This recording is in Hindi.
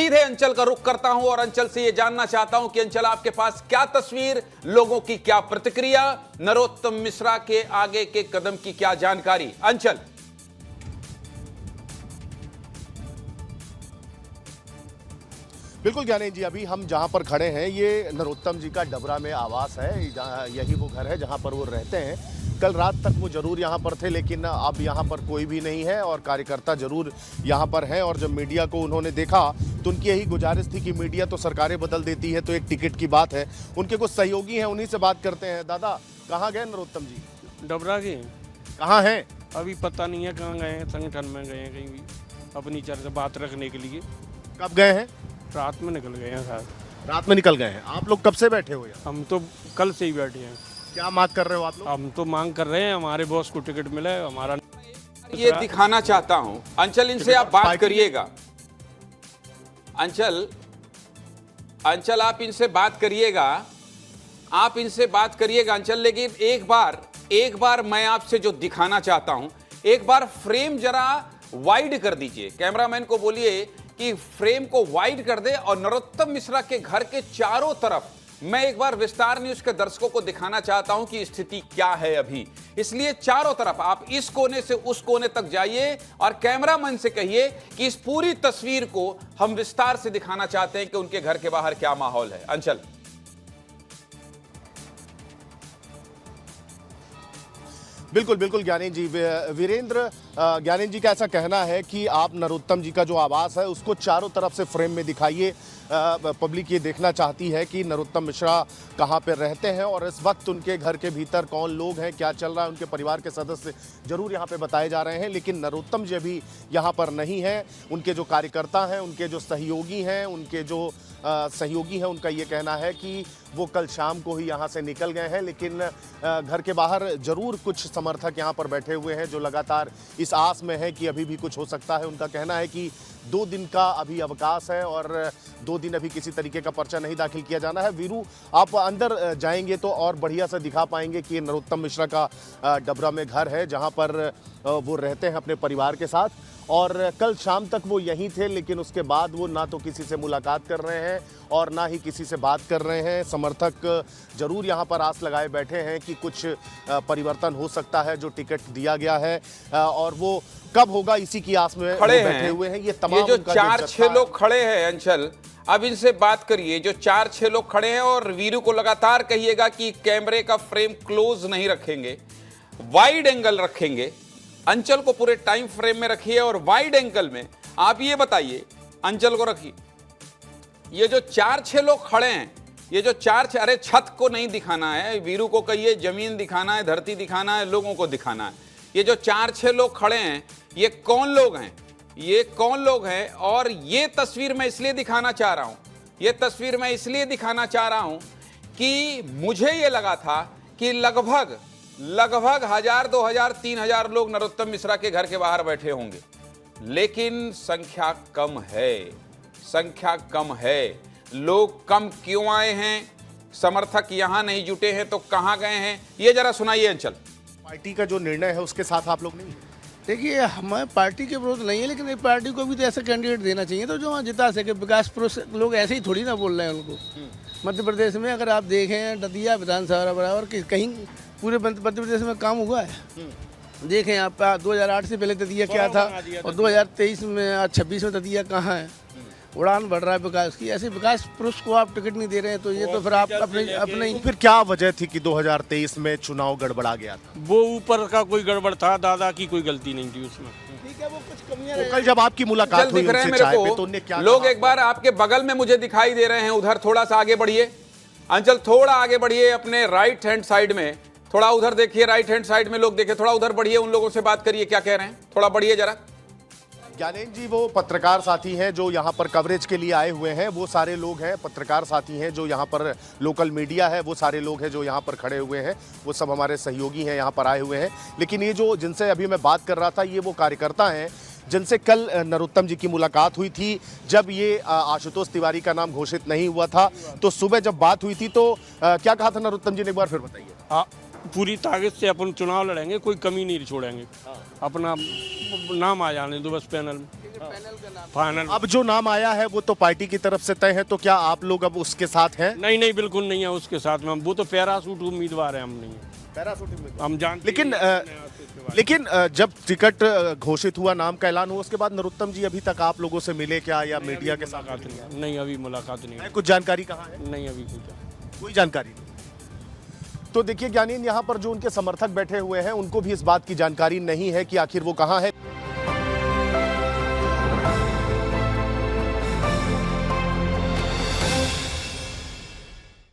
सीधे अंचल का रुख करता हूं और अंचल से यह जानना चाहता हूं कि अंचल आपके पास क्या तस्वीर, लोगों की क्या प्रतिक्रिया, नरोत्तम मिश्रा के आगे के कदम की क्या जानकारी। अंचल। बिल्कुल ज्ञानेश जी, अभी हम जहां पर खड़े हैं ये नरोत्तम जी का डबरा में आवास है। यही वो घर है जहां पर वो रहते हैं। कल रात तक वो जरूर यहां पर थे, लेकिन अब यहां पर कोई भी नहीं है और कार्यकर्ता जरूर यहां पर हैं। और जब मीडिया को उन्होंने देखा तो उनकी यही गुजारिश थी कि मीडिया तो सरकारें बदल देती है, तो एक टिकट की बात है। उनके कुछ सहयोगी हैं, उन्हीं से बात करते हैं। दादा, कहाँ गए नरोत्तम जी? डबरा के कहाँ हैं? अभी पता नहीं है कहाँ गए हैं, संगठन में गए हैं कहीं भी अपनी चर्चा बात रखने के लिए। कब गए हैं? रात में निकल गए हैं साहब। रात में निकल गए हैं। आप लोग कब से बैठे हुए हैं? हम तो कल से ही बैठे हैं। क्या मांग कर रहे हो आप लोग? हम तो मांग कर रहे हैं हमारे बॉस को टिकट मिले। हमारा ये दिखाना चाहता हूं अंचल, इनसे आप बात करिएगा। अंचल आप इनसे बात करिएगा, आप इनसे बात करिएगा अंचल। लेकिन एक बार मैं आपसे जो दिखाना चाहता हूं, एक बार फ्रेम जरा वाइड कर दीजिए। कैमरामैन को बोलिए कि फ्रेम को वाइड कर दे और नरोत्तम मिश्रा के घर के चारों तरफ मैं एक बार विस्तार न्यूज के दर्शकों को दिखाना चाहता हूं कि स्थिति क्या है अभी। इसलिए चारों तरफ आप इस कोने से उस कोने तक जाइए और कैमरामैन से कहिए कि इस पूरी तस्वीर को हम विस्तार से दिखाना चाहते हैं कि उनके घर के बाहर क्या माहौल है। अंचल। बिल्कुल बिल्कुल ज्ञानेश जी। वीरेंद्र, ज्ञानेश जी का ऐसा कहना है कि आप नरोत्तम जी का जो आवास है उसको चारों तरफ से फ्रेम में दिखाइए। पब्लिक ये देखना चाहती है कि नरोत्तम मिश्रा कहाँ पर रहते हैं और इस वक्त उनके घर के भीतर कौन लोग हैं, क्या चल रहा है। उनके परिवार के सदस्य जरूर यहाँ पे बताए जा रहे हैं, लेकिन नरोत्तम जी अभी यहाँ पर नहीं हैं। उनके जो कार्यकर्ता हैं, उनके जो सहयोगी हैं, उनका ये कहना है कि वो कल शाम को ही यहाँ से निकल गए हैं। लेकिन घर के बाहर जरूर कुछ समर्थक यहाँ पर बैठे हुए हैं जो लगातार इस आस में है कि अभी भी कुछ हो सकता है। उनका कहना है कि 2 दिन का अभी अवकाश है और 2 दिन अभी किसी तरीके का पर्चा नहीं दाखिल किया जाना है। वीरू, आप अंदर जाएंगे तो और बढ़िया से दिखा पाएंगे कि नरोत्तम मिश्रा का डबरा में घर है जहाँ पर वो रहते हैं अपने परिवार के साथ। और कल शाम तक वो यहीं थे, लेकिन उसके बाद वो ना तो किसी से मुलाकात कर रहे हैं और ना ही किसी से बात कर रहे हैं। समर्थक जरूर यहाँ पर आस लगाए बैठे हैं कि कुछ परिवर्तन हो सकता है जो टिकट दिया गया है, और वो कब होगा इसी की आस में खड़े बैठे हुए हैं। ये तमाम ये जो 4-6 लोग खड़े हैं अंचल, अब इनसे बात करिए। जो 4-6 लोग खड़े हैं और वीरू को लगातार कहिएगा कि कैमरे का फ्रेम क्लोज नहीं रखेंगे, वाइड एंगल रखेंगे। अंचल को पूरे टाइम फ्रेम में रखिए और वाइड एंगल में आप ये बताइए, अंचल को रखिए। ये जो 4-6 लोग खड़े हैं, ये जो 4-6, अरे छत को नहीं दिखाना है, वीरू को कहिए जमीन दिखाना है, धरती दिखाना है, लोगों को दिखाना है। ये जो 4-6 लोग खड़े हैं, ये कौन लोग हैं, ये कौन लोग हैं? और ये तस्वीर मैं इसलिए दिखाना चाह रहा हूं, ये तस्वीर मैं इसलिए दिखाना चाह रहा हूं कि मुझे ये लगा था कि लगभग 1000, 2000, 3000 लोग नरोत्तम मिश्रा के घर के बाहर बैठे होंगे, लेकिन संख्या कम है, संख्या कम है। लोग कम क्यों आए हैं? समर्थक यहां नहीं जुटे हैं तो कहां गए हैं? ये जरा सुनाइए अंचल। पार्टी का जो निर्णय है उसके साथ आप लोग नहीं हैं? देखिए, हमें पार्टी के विरोध नहीं है, लेकिन एक पार्टी को भी तो ऐसा कैंडिडेट देना चाहिए तो जो वहाँ जिता सके। विकास पुरुष लोग ऐसे ही थोड़ी ना बोल रहे हैं उनको। मध्य प्रदेश में अगर आप देखें, दतिया विधानसभा बराबर कहीं पूरे मध्य प्रदेश में काम हुआ है। देखें आप, 2008 से पहले दतिया क्या था और 2023 में 26 में दतिया कहाँ है। उड़ान बढ़ रहा है विकास की। ऐसे विकास पुरुष को आप टिकट नहीं दे रहे हैं तो ये तो फिर आप अपने ही। फिर क्या वजह थी कि 2023 में चुनाव गड़बड़ा गया था? वो ऊपर का कोई गड़बड़ था, दादा की कोई गलती नहीं थी उसमें। ठीक है, वो कुछ कमियां तो कल जब आपकी मुलाकात हुई दिख रहे हैं उनसे मेरे चाय पे, तो को उन्हें क्या लोग कहा? एक बार आपके बगल में मुझे दिखाई दे रहे हैं, उधर थोड़ा सा आगे बढ़िए अंचल, थोड़ा आगे बढ़िए अपने राइट हैंड साइड में, थोड़ा उधर देखिए, राइट हैंड साइड में लोग देखिए, थोड़ा उधर बढ़िए, उन लोगों से बात करिए क्या कह रहे हैं, थोड़ा बढ़िए जरा। ज्ञानेश जी, वो पत्रकार साथी हैं जो यहाँ पर कवरेज के लिए आए हुए हैं, वो सारे लोग हैं पत्रकार साथी हैं जो यहाँ पर लोकल मीडिया है, वो सारे लोग हैं जो यहाँ पर खड़े हुए हैं, वो सब हमारे सहयोगी हैं, यहाँ पर आए हुए हैं। लेकिन ये जो जिनसे अभी मैं बात कर रहा था, ये वो कार्यकर्ता हैं जिनसे कल नरोत्तम जी की मुलाकात हुई थी। जब ये आशुतोष तिवारी का नाम घोषित नहीं हुआ था तो सुबह जब बात हुई थी तो क्या कहा था नरोत्तम जी ने, एक बार फिर बताइए। हाँ, पूरी ताकत से अपन चुनाव लड़ेंगे, कोई कमी नहीं छोड़ेंगे, अपना नाम आ जाने दो बस पैनल में। पैनल का नाम फाइनल। अब जो नाम आया है वो तो पार्टी की तरफ से तय है, तो क्या आप लोग अब उसके साथ हैं? नहीं नहीं, बिल्कुल नहीं है उसके साथ में, वो तो पैरासूट उम्मीदवार है, हम नहीं है, हम जानते लेकिन हैं। लेकिन जब टिकट घोषित हुआ, नाम का ऐलान हुआ, उसके बाद नरोत्तम जी अभी तक आप लोगों से मिले क्या, या मीडिया के साथ मुलाकात नहीं, नहीं अभी मुलाकात नहीं है? हुई। कुछ जानकारी कहाँ है? नहीं अभी कुछ कोई जानकारी नहीं। तो देखिए ज्ञानीन, यहाँ पर जो उनके समर्थक बैठे हुए हैं उनको भी इस बात की जानकारी नहीं है कि आखिर वो कहाँ है।